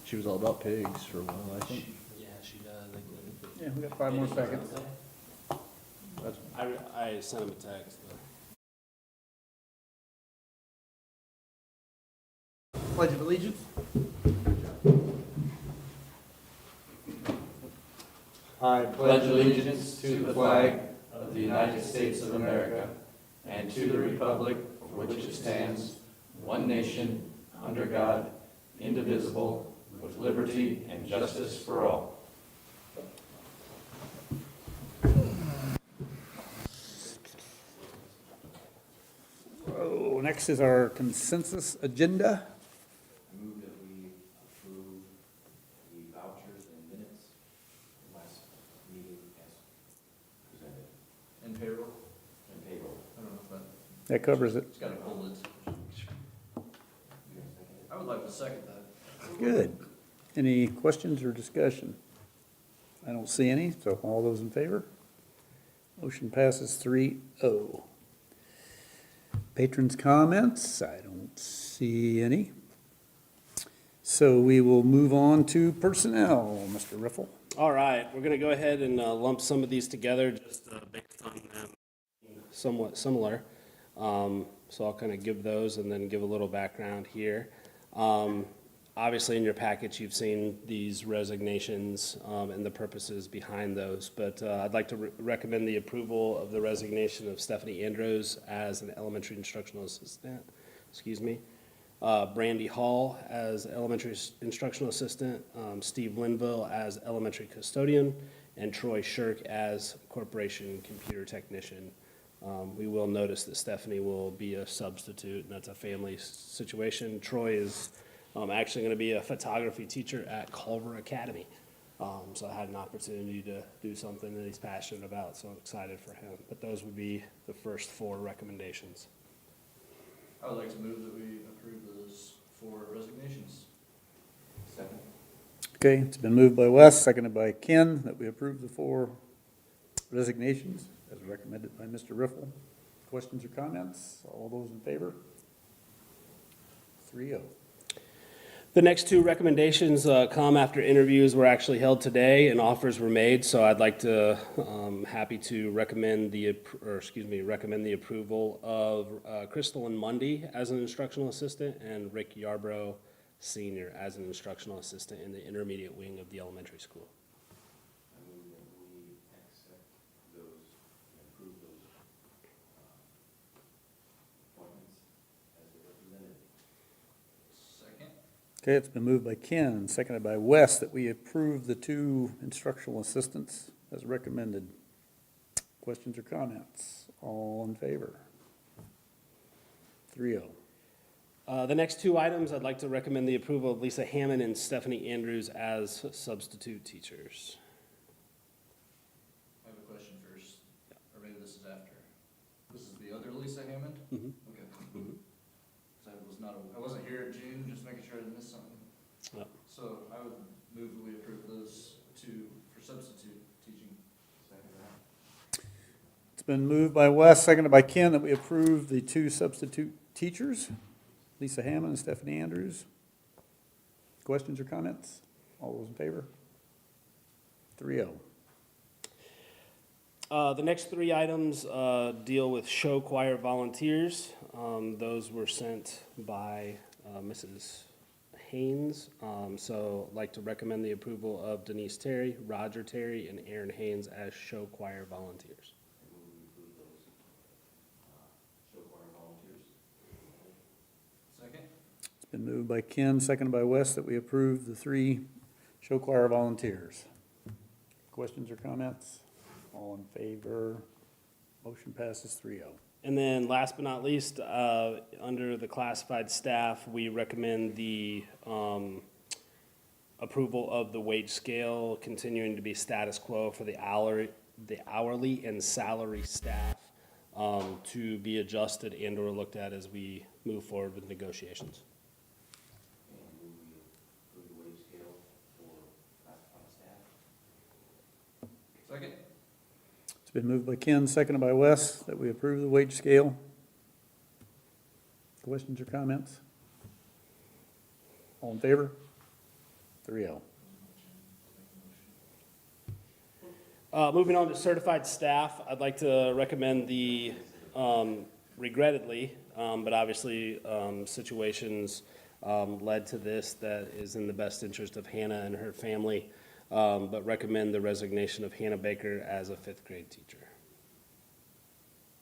She was all about pigs for a while, I think. Yeah, she does. Yeah, we got 5 more seconds. That's, I sent him a text. Pledge of Allegiance. I pledge allegiance to the flag of the United States of America and to the republic for which it stands, one nation, under God, indivisible, with liberty and justice for all. Oh, next is our consensus agenda. I move that we approve the vouchers and minutes from last meeting as presented. and payroll? And payroll. I don't know if that, That covers it. it's got a bullet. You gonna second it? I would like to second that. Good. Any questions or discussion? I don't see any, so all those in favor? Motion passes 3-0. Patrons' comments, I don't see any. So we will move on to personnel, Mr. Riffle. All right, we're going to go ahead and lump some of these together just based on them somewhat similar. So I'll kind of give those and then give a little background here. Obviously, in your package, you've seen these resignations and the purposes behind those, but I'd like to recommend the approval of the resignation of Stephanie Andrews as an elementary instructional assistant, Brandy Hall as elementary instructional assistant, Steve Linville as elementary custodian, and Troy Shirk as corporation computer technician. We will notice that Stephanie will be a substitute, and that's a family situation. Troy is actually going to be a photography teacher at Culver Academy. So I had an opportunity to do something that he's passionate about, so I'm excited for him. But those would be the first 4 recommendations. I would like to move that we approve those 4 resignations. Second? Okay, it's been moved by Wes, seconded by Ken, that we approve the 4 resignations as recommended by Mr. Riffle. Questions or comments? All those in favor? 3-0. The next 2 recommendations come after interviews were actually held today and offers were made. So I'd like to, happy to recommend the approval of Crystal and Mundy as an instructional assistant and Rick Yarbrough Sr. as an instructional assistant in the intermediate wing of the elementary school. I move that we accept those and approve those appointments as they represented. Second? Okay, it's been moved by Ken and seconded by Wes that we approve the 2 instructional assistants as recommended. Questions or comments? All in favor? 3-0. The next 2 items, I'd like to recommend the approval of Lisa Hammond and Stephanie Andrews as substitute teachers. I have a question first, or maybe this is after. This is the other Lisa Hammond? Mhm. Okay. Mhm. So I wasn't here in June, just making sure I didn't miss something. Yep. So I would move that we approve those 2 for substitute teaching. Second that? It's been moved by Wes, seconded by Ken that we approve the 2 substitute teachers, Lisa Hammond and Stephanie Andrews. Questions or comments? All those in favor? 3-0. The next 3 items deal with show choir volunteers. Those were sent by Mrs. Haynes. So I'd like to recommend the approval of Denise Terry, Roger Terry, and Aaron Haynes as show choir volunteers. I move we approve those show choir volunteers. Second? It's been moved by Ken, seconded by Wes that we approve the 3 show choir volunteers. Questions or comments? All in favor? Motion passes 3-0. And then last but not least, under the classified staff, we recommend the approval of the wage scale continuing to be status quo for the hourly and salary staff to be adjusted and or looked at as we move forward with negotiations. And move we approve the wage scale for classified staff. Second? It's been moved by Ken, seconded by Wes that we approve the wage scale. Questions or comments? All in favor? 3-0. Moving on to certified staff, I'd like to recommend the, regrettably, but obviously, situations led to this that is in the best interest of Hannah and her family, but recommend the resignation of Hannah Baker as a fifth grade teacher.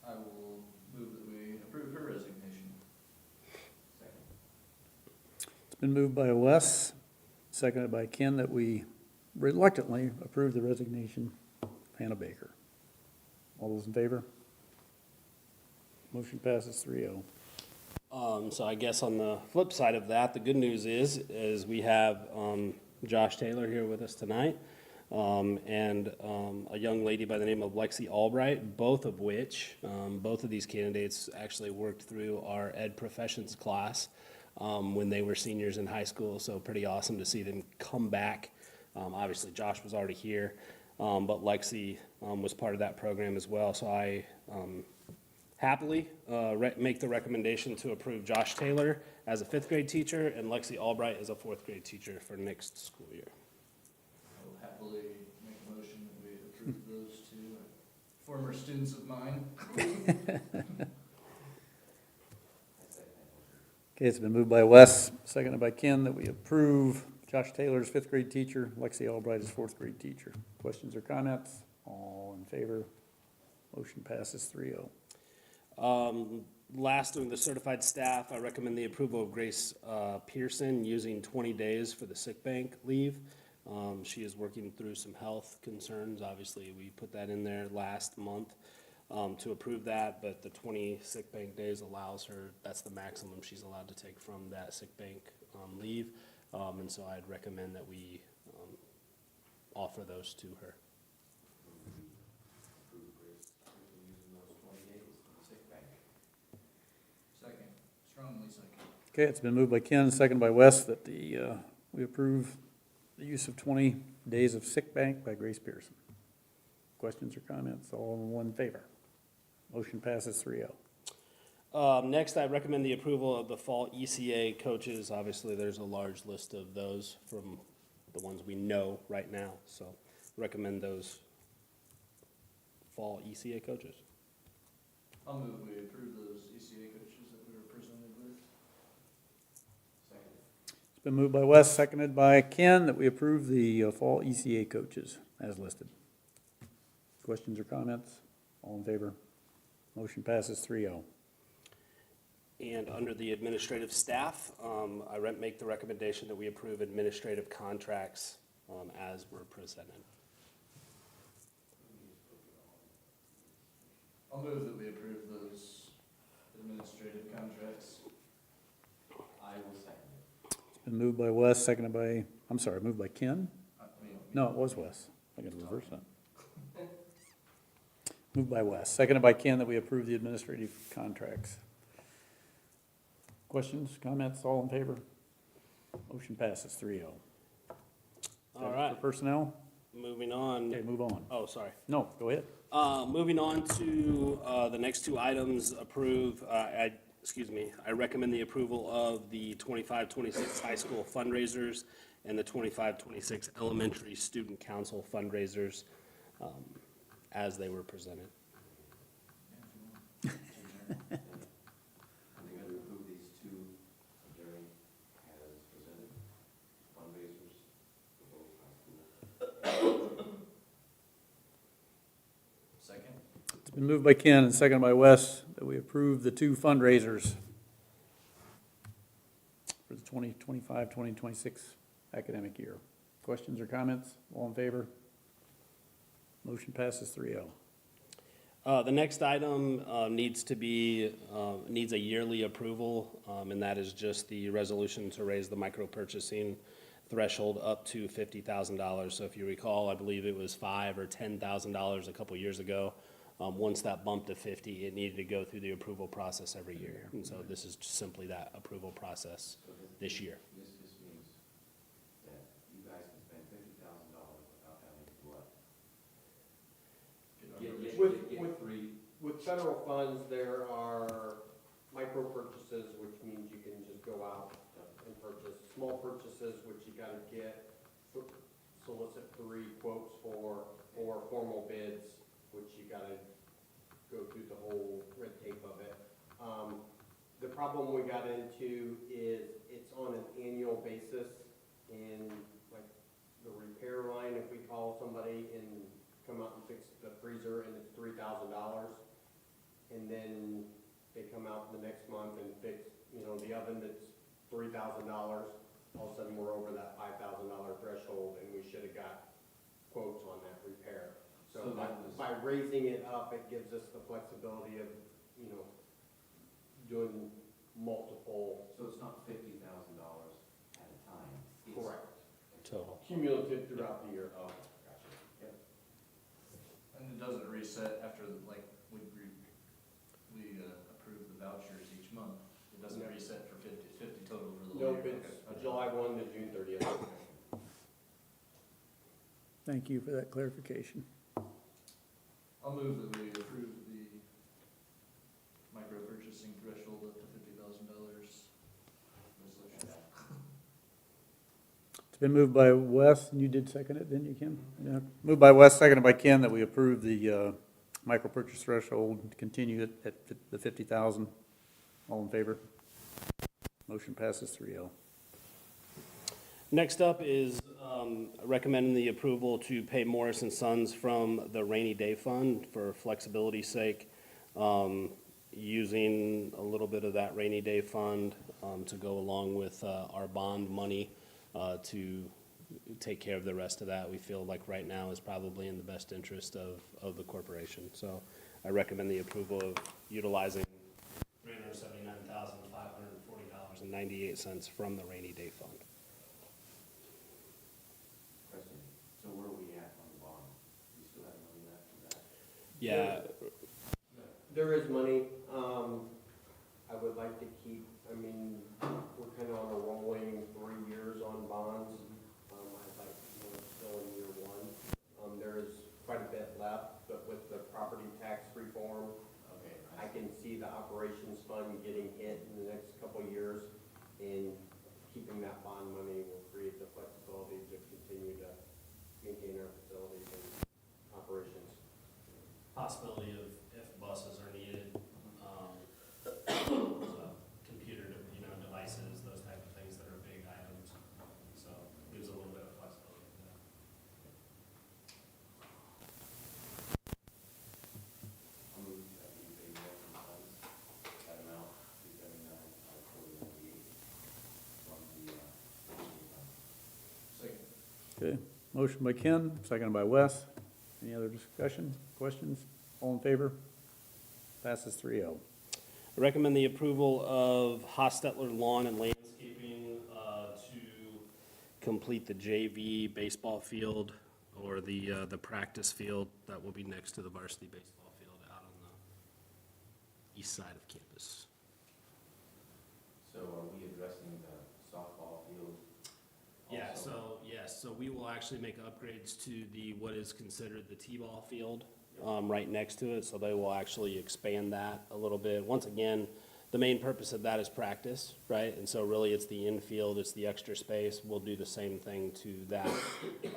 I will move that we approve her resignation. Second. It's been moved by Wes, seconded by Ken, that we reluctantly approve the resignation of Hannah Baker. All those in favor? Motion passes 3-0. So I guess on the flip side of that, the good news is we have Josh Taylor here with us tonight, and a young lady by the name of Lexi Albright, both of these candidates actually worked through our Ed Professions class when they were seniors in high school, so pretty awesome to see them come back. Obviously, Josh was already here, but Lexi was part of that program as well, so I happily make the recommendation to approve Josh Taylor as a fifth grade teacher and Lexi Albright as a fourth grade teacher for next school year. I will happily make a motion that we approve those two former students of mine. Okay, it's been moved by Wes, seconded by Ken, that we approve Josh Taylor as fifth grade teacher, Lexi Albright as fourth grade teacher. Questions or comments? All in favor? Motion passes 3-0. Last, of the certified staff, I recommend the approval of Grace Pearson using 20 days for the sick bank leave. She is working through some health concerns. Obviously, we put that in there last month to approve that, but the 20 sick bank days allows her, that's the maximum she's allowed to take from that sick bank leave. And so I'd recommend that we offer those to her. Approve Grace using those 20 days in the sick bank. Second, strongly second. Okay, it's been moved by Ken, seconded by Wes, that we approve the use of 20 days of sick bank by Grace Pearson. Questions or comments? All in favor? Motion passes 3-0. Next, I recommend the approval of the fall ECA coaches. Obviously, there's a large list of those from the ones we know right now, so recommend those fall ECA coaches. I'll move we approve those ECA coaches that we were presented with. Second. It's been moved by Wes, seconded by Ken, that we approve the fall ECA coaches as listed. Questions or comments? All in favor? Motion passes 3-0. And under the administrative staff, I make the recommendation that we approve administrative contracts as were presented. I'll move that we approve those administrative contracts. I will second it. It's been moved by Wes, seconded by, moved by Ken? I mean, No, it was Wes. I gotta reverse that. Moved by Wes, seconded by Ken, that we approve the administrative contracts. Questions, comments, all in favor? Motion passes 3-0. All right, For personnel? moving on. Okay, move on. Oh, sorry. No, go ahead. Moving on to the next two items, I recommend the approval of the 25-26 high school fundraisers and the 25-26 elementary student council fundraisers as they were presented. I'm going to approve these two during as presented, fundraisers for both high school. second. It's been moved by Ken and seconded by Wes that we approve the two fundraisers for the 2025-2026 academic year. Questions or comments? All in favor? Motion passes 3-0. The next item needs a yearly approval, and that is just the resolution to raise the micro-purchasing threshold up to $50,000. So if you recall, I believe it was $5,000 or $10,000 a couple years ago. Once that bumped to 50, it needed to go through the approval process every year. And so this is just simply that approval process this year. This means that you guys can spend $50,000 without having to what? With- Three. With federal funds, there are micro purchases, which means you can just go out and purchase small purchases, which you gotta get, solicit 3 quotes for, or formal bids, which you gotta go through the whole red tape of it. The problem we got into is it's on an annual basis, and like the repair line, if we call somebody and come out and fix the freezer and it's $3,000, and then they come out the next month and fix, the oven that's $3,000, all of a sudden we're over that $5,000 threshold, and we should have got quotes on that repair. So So that was- by raising it up, it gives us the flexibility of, doing multiple. So it's not $50,000 at a time? It's Correct. Total. Cumulative throughout the year. Oh, gotcha. Yep. And it doesn't reset after, like, we approve the vouchers each month. It doesn't No. reset for 50 total for the whole Nope, year. it's Okay. July 1 to June 30th. Thank you for that clarification. I'll move that we approve the micro purchasing threshold up to $50,000 resolution. It's been moved by Wes, and you did second it, didn't you, Ken? Yeah. Moved by Wes, seconded by Ken, that we approve the micro purchase threshold and continue it at the 50,000. All in favor? Motion passes 3-0. Next up is recommending the approval to pay Morris and Sons from the rainy day fund for flexibility's sake, using a little bit of that rainy day fund to go along with our bond money to take care of the rest of that. We feel like right now is probably in the best interest of the corporation. So I recommend the approval of utilizing $379,540.98 from the rainy day fund. Question, so where are we at on the bond? We still have money left for that? Yeah, There is money. I would like to keep, we're kind of on a rolling 3 years on bonds. I'd like more still in year 1. There is quite a bit left, but with the property tax reform, Okay. I can see the operations fund getting hit in the next couple of years, and keeping that bond money will create the flexibility to continue to maintain our facilities and operations. possibility of if buses are needed, computer, devices, those type of things that are big items. So gives a little bit of flexibility to that. I'll move that we pay more from funds, that amount, $279,498 from the fund. Second. Okay, motion by Ken, seconded by Wes. Any other discussion, questions? All in favor? Passes 3-0. I recommend the approval of Hostetler Lawn and Landscaping to complete the JV baseball field or the practice field that will be next to the varsity baseball field out on the east side of campus. So are we addressing the softball field? also? So we will actually make upgrades to what is considered the T-ball field right next to it, so they will actually expand that a little bit. Once again, the main purpose of that is practice, right? And so really it's the infield, it's the extra space. We'll do the same thing to that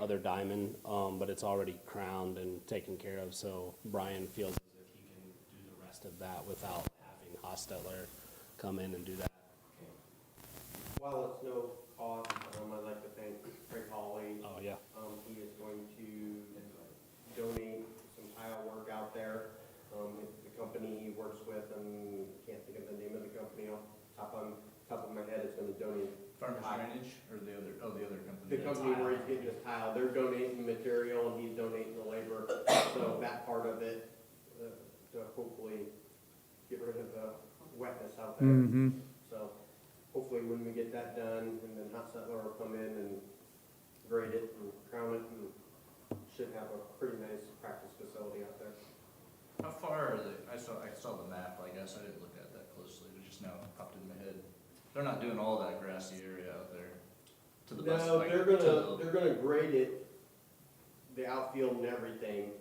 other diamond, but it's already crowned and taken care of, so Brian feels as if he can do the rest of that without having Hostetler come in and do that. Okay. While it's no cost, I'd like to thank Craig Hawley. Oh, yeah. He is going to donate some tile work out there. The company he works with, can't think of the name of the company off the top of my head, is gonna donate. Farmers tile. Drainage, or the other company? The company where he's getting his tile, they're donating material and he's donating the labor, so that part of it, to hopefully get rid of the wetness out there. Mm-hmm. So hopefully when we get that done, and then Hostetler will come in and grade it and crown it, and should have a pretty nice practice facility out there. How far are they? I saw the map, I guess. I didn't look at that closely. It just now popped in my head. They're not doing all that grassy area out there to the best. No, like, they're to gonna grade it, the outfield and everything.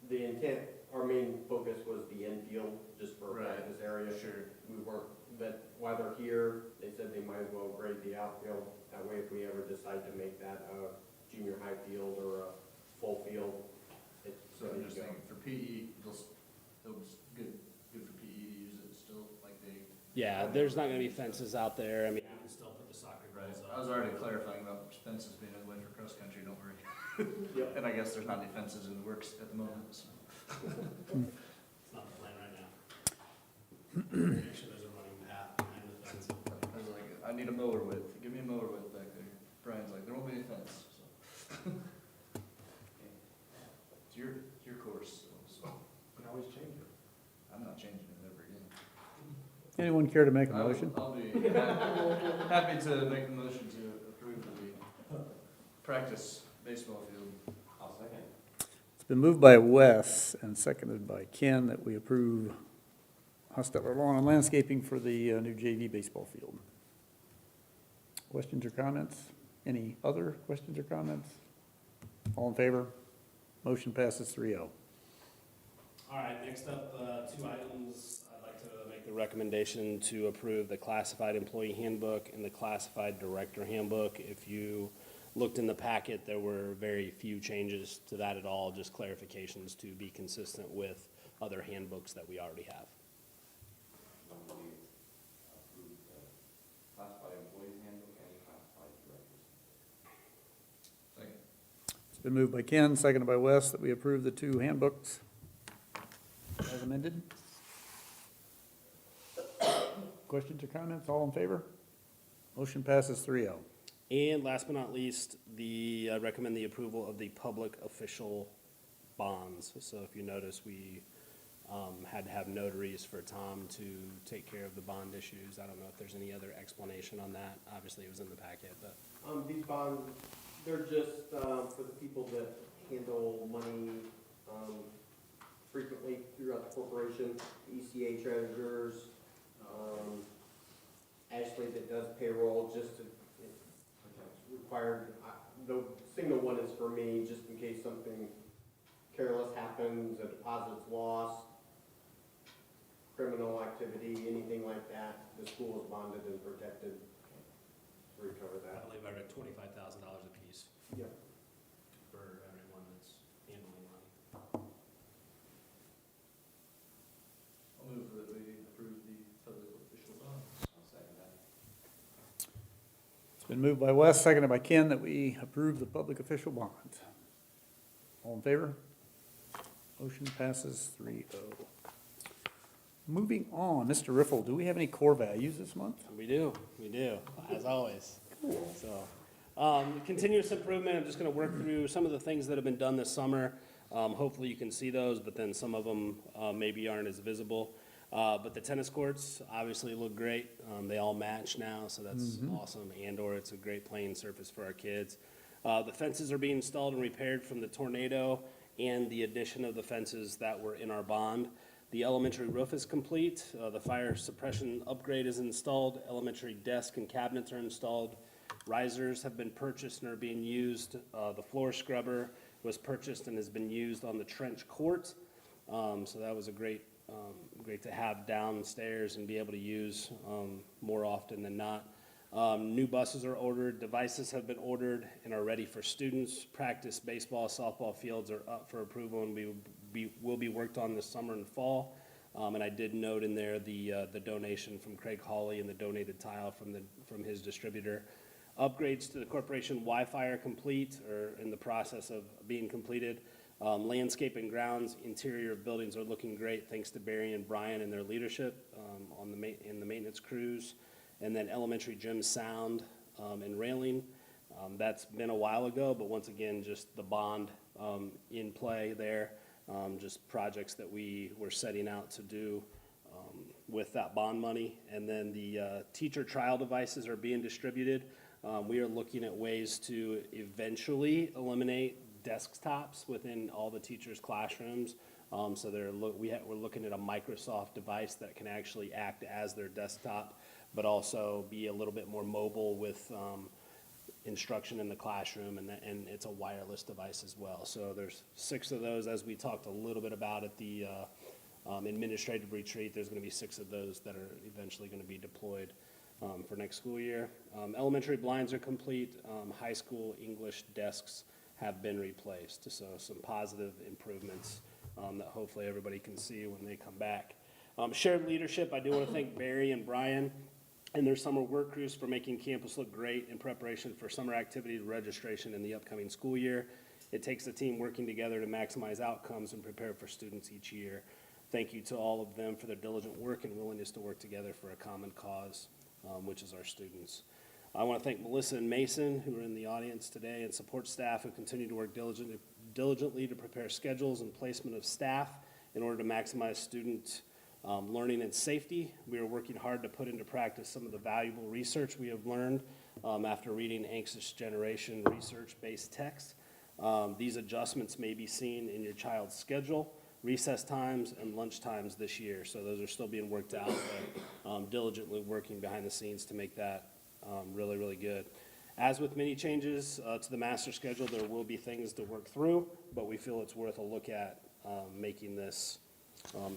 The intent our main focus was the infield, just for a Right. practice area. Sure. We weren't, that while they're here, they said they might as well grade the outfield. That way, if we ever decide to make that a junior high field or a full field, it's So I'm ready just to go. thinking, for PE, it'll be good for PE to use it still, like they. Yeah, there's not gonna be fences out there. I mean, You can still put the soccer Right, balls I up. was already clarifying about fences being in the way for cross country, don't worry. Yep. And I guess there's not any fences in the works at the moment, so. It's not the plan right now. Make sure there's a running path behind the fence. I was like, I need a mower width, give me a mower width back there. Brian's like, there won't be any fence, so. It's your course, so. Can always change it. I'm not changing it ever again. Anyone care to make a I will- motion? I'll be happy to make the motion to approve the practice baseball field. I'll second. It's been moved by Wes and seconded by Ken that we approve Hostetler Lawn and Landscaping for the new JV baseball field. Questions or comments? Any other questions or comments? All in favor? Motion passes 3-0. all right, next up, 2 items. I'd like to make the recommendation to approve the classified employee handbook and the classified director handbook. If you looked in the packet, there were very few changes to that at all, just clarifications to be consistent with other handbooks that we already have. When we approve the classified employees handbook and classified directors. Second. It's been moved by Ken, seconded by Wes, that we approve the 2 handbooks as amended. Questions or comments? All in favor? Motion passes 3-0. And last but not least, I recommend the approval of the public official bonds. So if you notice, we had to have notaries for Tom to take care of the bond issues. I don't know if there's any other explanation on that. Obviously, it was in the packet, but. These bonds, they're just, for the people that handle money, frequently throughout the corporation, ECA treasurers, Ashley that does payroll, just to, it's required. The single one is for me, just in case something careless happens, a deposit's lost, criminal activity, anything like that, the school is bonded and protected to recover I that. believe I read $25,000 apiece Yep. for everyone that's handling money. I'll move that we approve the public official bonds. I'll second that. It's been moved by Wes, seconded by Ken, that we approve the public official bond. All in favor? Motion passes 3-0. Moving on, Mr. Riffle, do we have any core values this month? We do, as always. So, continuous improvement, I'm just gonna work through some of the things that have been done this summer. Hopefully you can see those, but then some of them, maybe aren't as visible. But the tennis courts obviously look great. They all match now, so that's awesome. And/or it's a great playing surface for our kids. The fences are being installed and repaired from the tornado and the addition of the fences that were in our bond. The elementary roof is complete. The fire suppression upgrade is installed. Elementary desk and cabinets are installed. Risers have been purchased and are being used. The floor scrubber was purchased and has been used on the trench court. So that was a great to have downstairs and be able to use more often than not. New buses are ordered, devices have been ordered and are ready for students. Practice baseball, softball fields are up for approval and will be worked on this summer and fall. And I did note in there the donation from Craig Hawley and the donated tile from his distributor. Upgrades to the corporation Wi-Fi are complete or in the process of being completed. Landscape and grounds, interior of buildings are looking great thanks to Barry and Brian and their leadership in the maintenance crews. And then elementary gym sound and railing. That's been a while ago, but once again, just the bond in play there. Just projects that we were setting out to do with that bond money. And then the teacher trial devices are being distributed. We are looking at ways to eventually eliminate desktops within all the teachers' classrooms. So we're looking at a Microsoft device that can actually act as their desktop, but also be a little bit more mobile with instruction in the classroom, and it's a wireless device as well. So there's 6 of those, as we talked a little bit about at the administrative retreat. There's going to be 6 of those that are eventually going to be deployed for next school year. Elementary blinds are complete. High school English desks have been replaced. So some positive improvements that hopefully everybody can see when they come back. Shared leadership, I do want to thank Barry and Brian and their summer work crews for making campus look great in preparation for summer activities registration in the upcoming school year. It takes a team working together to maximize outcomes and prepare for students each year. Thank you to all of them for their diligent work and willingness to work together for a common cause, which is our students. I want to thank Melissa and Mason, who are in the audience today, and support staff who continue to work diligently to prepare schedules and placement of staff in order to maximize student learning and safety. We are working hard to put into practice some of the valuable research we have learned after reading Anxious Generation research-based text. These adjustments may be seen in your child's schedule, recess times, and lunch times this year. So those are still being worked out, but diligently working behind the scenes to make that really, really good. As with many changes to the master schedule, there will be things to work through, but we feel it's worth a look at making this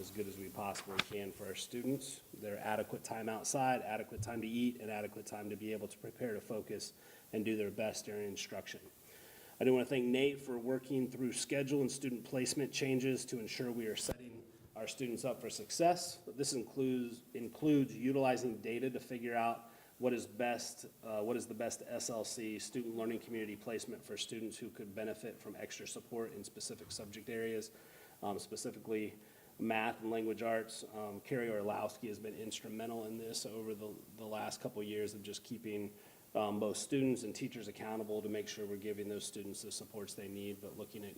as good as we possibly can for our students. Their adequate time outside, adequate time to eat, and adequate time to be able to prepare to focus and do their best during instruction. I do want to thank Nate for working through schedule and student placement changes to ensure we are setting our students up for success. This includes utilizing data to figure out what is the best SLC, student learning community placement for students who could benefit from extra support in specific subject areas, specifically math and language arts. Carrie Orlowski has been instrumental in this over the last couple of years of just keeping both students and teachers accountable to make sure we're giving those students the supports they need, but looking at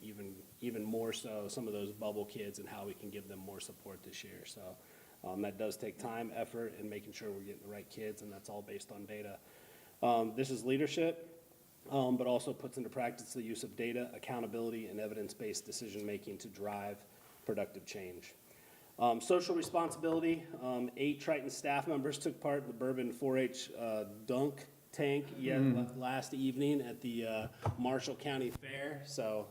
even more so some of those bubble kids and how we can give them more support this year. So that does take time, effort, and making sure we're getting the right kids, and that's all based on data. This is leadership, but also puts into practice the use of data, accountability, and evidence-based decision-making to drive productive change. Social responsibility, 8 Triton staff members took part in the Bourbon 4-H dunk tank last evening at the Marshall County Fair. So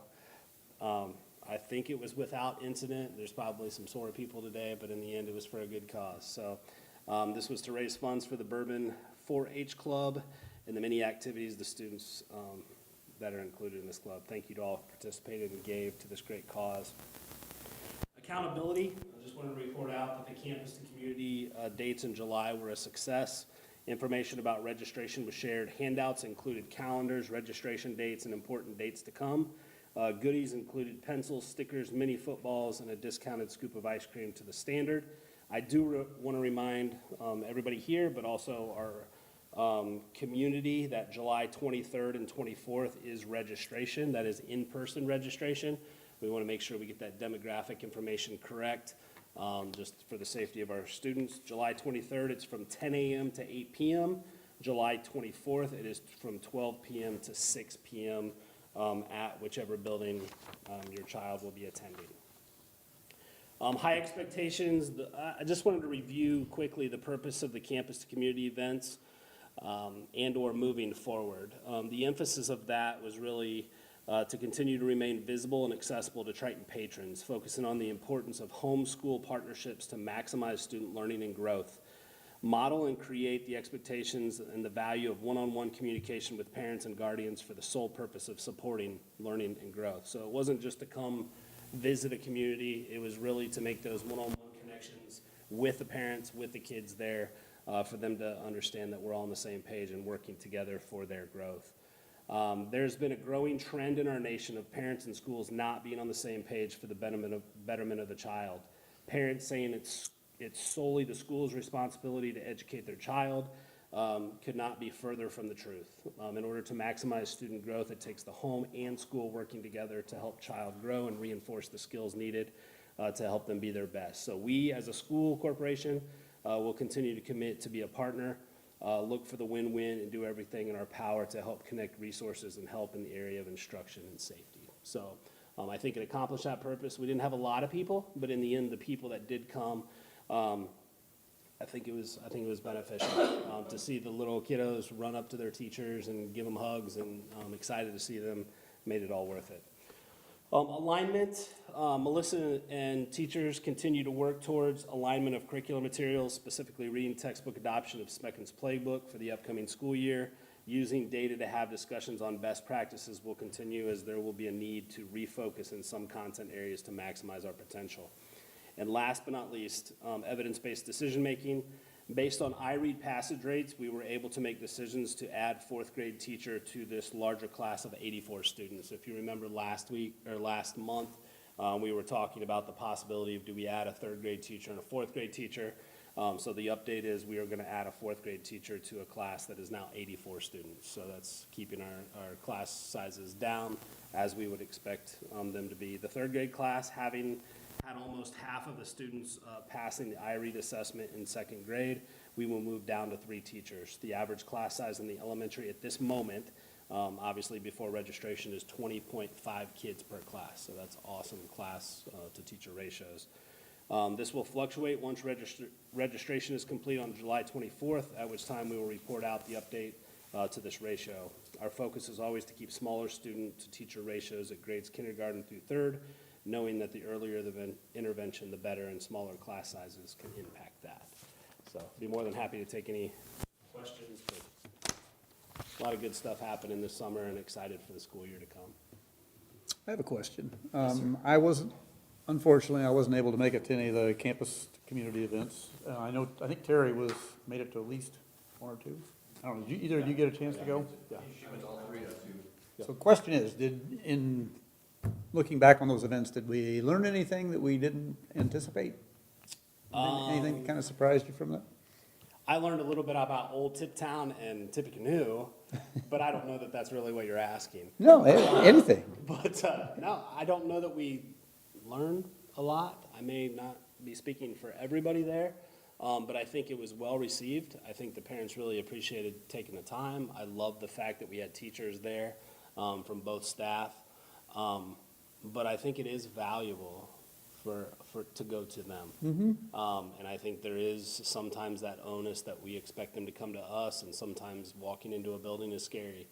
I think it was without incident. There's probably some sore people today, but in the end it was for a good cause. So this was to raise funds for the Bourbon 4-H club and the many activities the students that are included in this club. Thank you to all who participated and gave to this great cause. Accountability, I just wanted to report out that the campus to community dates in July were a success. Information about registration was shared. Handouts included calendars, registration dates, and important dates to come. Goodies included pencils, stickers, mini footballs, and a discounted scoop of ice cream to the standard. I do want to remind everybody here, but also our community, that July 23rd and 24th is registration. That is in-person registration. We want to make sure we get that demographic information correct, just for the safety of our students. July 23rd, it's from 10 a.m. to 8 p.m. July 24th, it is from 12 p.m. to 6 p.m. At whichever building your child will be attending. High expectations. I just wanted to review quickly the purpose of the campus to community events and or moving forward. The emphasis of that was really to continue to remain visible and accessible to Triton patrons, focusing on the importance of homeschool partnerships to maximize student learning and growth. Model and create the expectations and the value of one-on-one communication with parents and guardians for the sole purpose of supporting learning and growth. So it wasn't just to come visit a community, it was really to make those one-on-one connections with the parents, with the kids there, for them to understand that we're all on the same page and working together for their growth. There's been a growing trend in our nation of parents and schools not being on the same page for the betterment of the child. Parents saying it's solely the school's responsibility to educate their child could not be further from the truth. In order to maximize student growth, it takes the home and school working together to help child grow and reinforce the skills needed to help them be their best. So we, as a school corporation, will continue to commit to be a partner, look for the win-win, and do everything in our power to help connect resources and help in the area of instruction and safety. So I think it accomplished that purpose. We didn't have a lot of people, but in the end, the people that did come I think it was beneficial, to see the little kiddos run up to their teachers and give them hugs, and I'm excited to see them, made it all worth it. Alignment, Melissa and teachers continue to work towards alignment of curriculum materials, specifically reading textbook adoption of Smecken's playbook for the upcoming school year. Using data to have discussions on best practices will continue, as there will be a need to refocus in some content areas to maximize our potential. And last but not least, evidence-based decision-making. Based on iRead passage rates, we were able to make decisions to add fourth grade teacher to this larger class of 84 students. If you remember last month, we were talking about the possibility of, do we add a third grade teacher and a fourth grade teacher? So the update is, we are gonna add a fourth grade teacher to a class that is now 84 students. So that's keeping our class sizes down as we would expect them to be. The third grade class, having had almost half of the students passing the iRead assessment in second grade, we will move down to 3 teachers. The average class size in the elementary at this moment, obviously before registration, is 20.5 kids per class. So that's awesome class to teacher ratios. This will fluctuate once registration is complete on July 24th, at which time we will report out the update to this ratio. Our focus is always to keep smaller student to teacher ratios at grades kindergarten through third, knowing that the earlier the intervention, the better, and smaller class sizes can impact that. So be more than happy to take any questions, but a lot of good stuff happening this summer, and excited for the school year to come. I have a question. Unfortunately, I wasn't able to make it to any of the campus community events. I think Terry made it to at least 1 or 2. I don't know, did either of you get a chance to go? Yeah. She went to all 3 of you. So the question is, in looking back on those events, did we learn anything that we didn't anticipate? Anything that kind of surprised you from that? I learned a little bit about Old Tiptown and Tippecanoe, but I don't know that that's really what you're asking. No, anything. But, no, I don't know that we learned a lot. I may not be speaking for everybody there, but I think it was well received. I think the parents really appreciated taking the time. I love the fact that we had teachers there from both staff. But I think it is valuable to go to them. And I think there is sometimes that onus that we expect them to come to us, and sometimes walking into a building is scary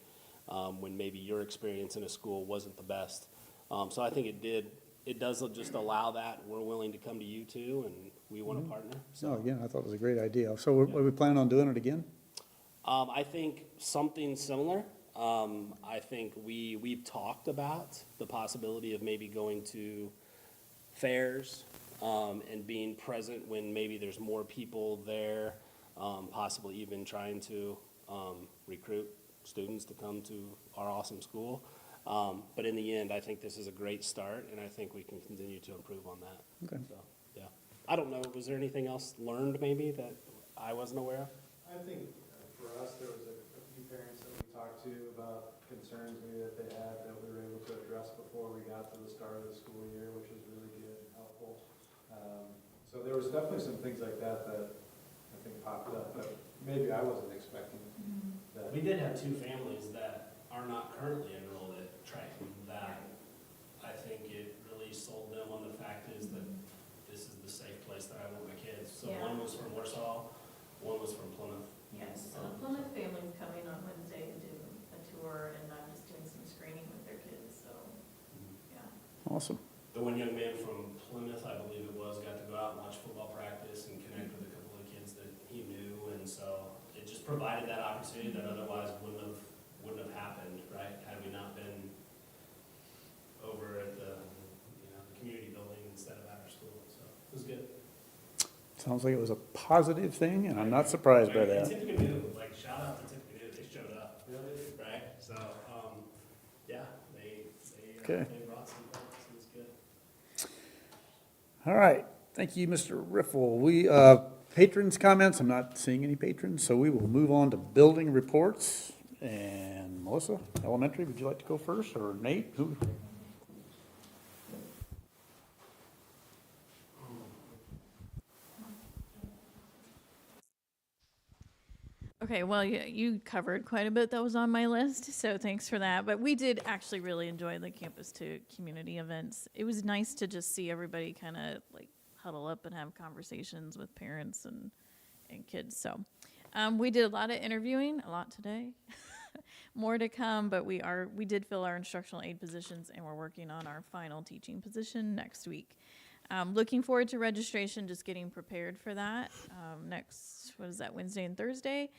when maybe your experience in a school wasn't the best. So I think it does just allow that. We're willing to come to you too, and we want to partner. So again, I thought it was a great idea. So are we planning on doing it again? I think something similar. I think we've talked about the possibility of maybe going to fairs and being present when maybe there's more people there, possibly even trying to recruit students to come to our awesome school. But in the end, I think this is a great start, and I think we can continue to improve on that. Okay. So, yeah. I don't know, was there anything else learned maybe that I wasn't aware of? I think for us, there was a few parents that we talked to about concerns maybe that they had that we were able to address before we got to the start of the school year, which was really good and helpful. So there was definitely some things like that that I think popped up, but maybe I wasn't expecting that. We did have 2 families that are not currently enrolled at Triton that I think it really sold them on the fact is that this is the safe place that I want my kids. So Yeah. one was from Warsaw, one was from Plymouth. Yes, so the Plymouth family's coming on Wednesday to do a tour, and I'm just doing some screening with their kids, so, yeah. Awesome. The one young man from Plymouth, I believe it was, got to go out and watch football practice and connect with a couple of kids that he knew, and so it just provided that opportunity that otherwise wouldn't have happened, right, had we not been over at the community building instead of at our school, so it was good. Sounds like it was a positive thing, and I'm not surprised by And that. Tippecanoe, like, shout out to Tippecanoe, they showed up, right, so, yeah, they Okay. brought some folks, it was good. All right, thank you, Mr. Riffle. Patrons' comments, I'm not seeing any patrons, so we will move on to building reports. And Melissa, elementary, would you like to go first, or Nate? Who? Okay, well, you covered quite a bit that was on my list, so thanks for that. But we did actually really enjoy the Campus to Community events. It was nice to just see everybody kind of like huddle up and have conversations with parents and kids. So we did a lot of interviewing, a lot today. More to come, but we did fill our instructional aid positions, and we're working on our final teaching position next week. Looking forward to registration, just getting prepared for that next, Wednesday and Thursday.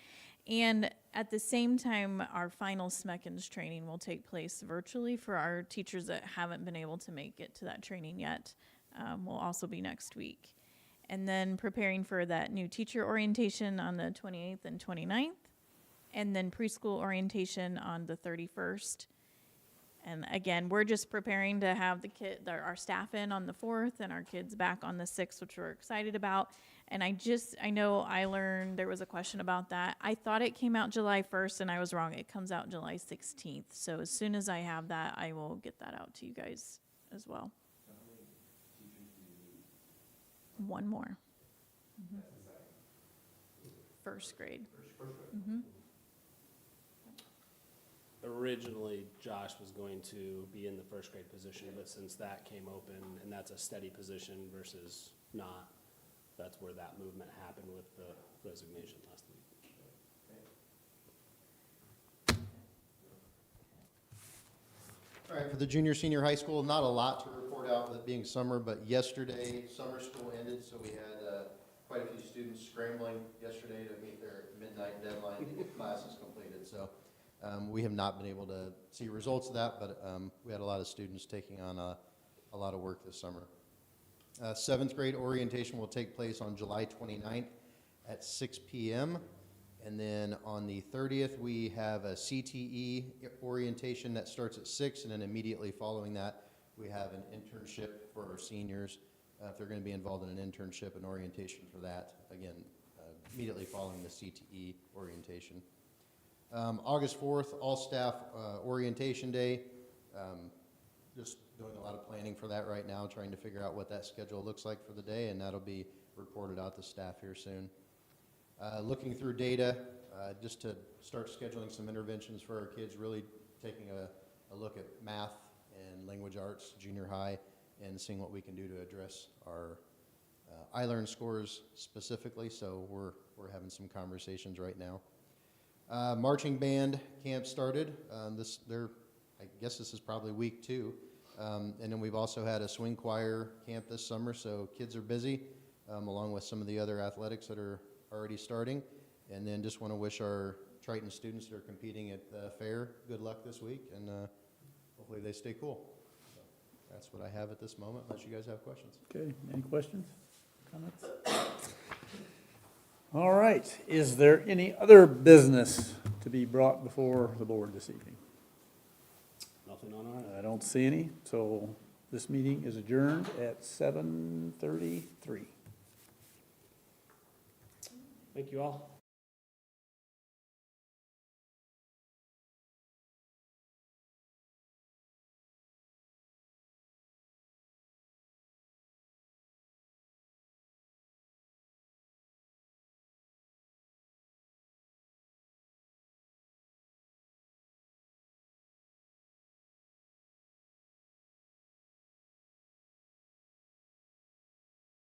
And at the same time, our final SMECNS training will take place virtually for our teachers that haven't been able to make it to that training yet. Will also be next week. And then preparing for that new teacher orientation on the 28th and 29th. And then preschool orientation on the 31st. And again, we're just preparing to have our staff in on the 4th and our kids back on the 6th, which we're excited about. And I know I learned there was a question about that. I thought it came out July 1st, and I was wrong. It comes out July 16th. So as soon as I have that, I will get that out to you guys as well. So how many teachers do you need? One more. That's the second. First grade. First grade. Mm-hmm. Originally, Josh was going to be in the first grade position, but since that came open, and that's a steady position versus not, that's where that movement happened with the resignation last week. All right, for the junior, senior high school, not a lot to report out with it being summer, but yesterday, summer school ended, so we had quite a few students scrambling yesterday to meet their midnight deadline to get classes completed. So we have not been able to see results of that, but we had a lot of students taking on a lot of work this summer. 7th grade orientation will take place on July 29th at 6 p.m. And then on the 30th, we have a CTE orientation that starts at 6, and then immediately following that, we have an internship for our seniors. If they're going to be involved in an internship and orientation for that, again, immediately following the CTE orientation. August 4th, all staff orientation day. Just doing a lot of planning for that right now, trying to figure out what that schedule looks like for the day, and that'll be reported out to staff here soon. Looking through data, just to start scheduling some interventions for our kids, really taking a look at math and language arts, junior high, and seeing what we can do to address our iLearn scores specifically. So we're having some conversations right now. Marching band camp started. I guess this is probably week 2. And then we've also had a swing choir camp this summer, so kids are busy, along with some of the other athletics that are already starting. And then just want to wish our Triton students that are competing at the fair good luck this week, and hopefully they stay cool. So that's what I have at this moment, unless you guys have questions. Okay, any questions, comments? All right, is there any other business to be brought before the board this evening? Nothing on our, I don't see any, so this meeting is adjourned at 7:33. thank you all.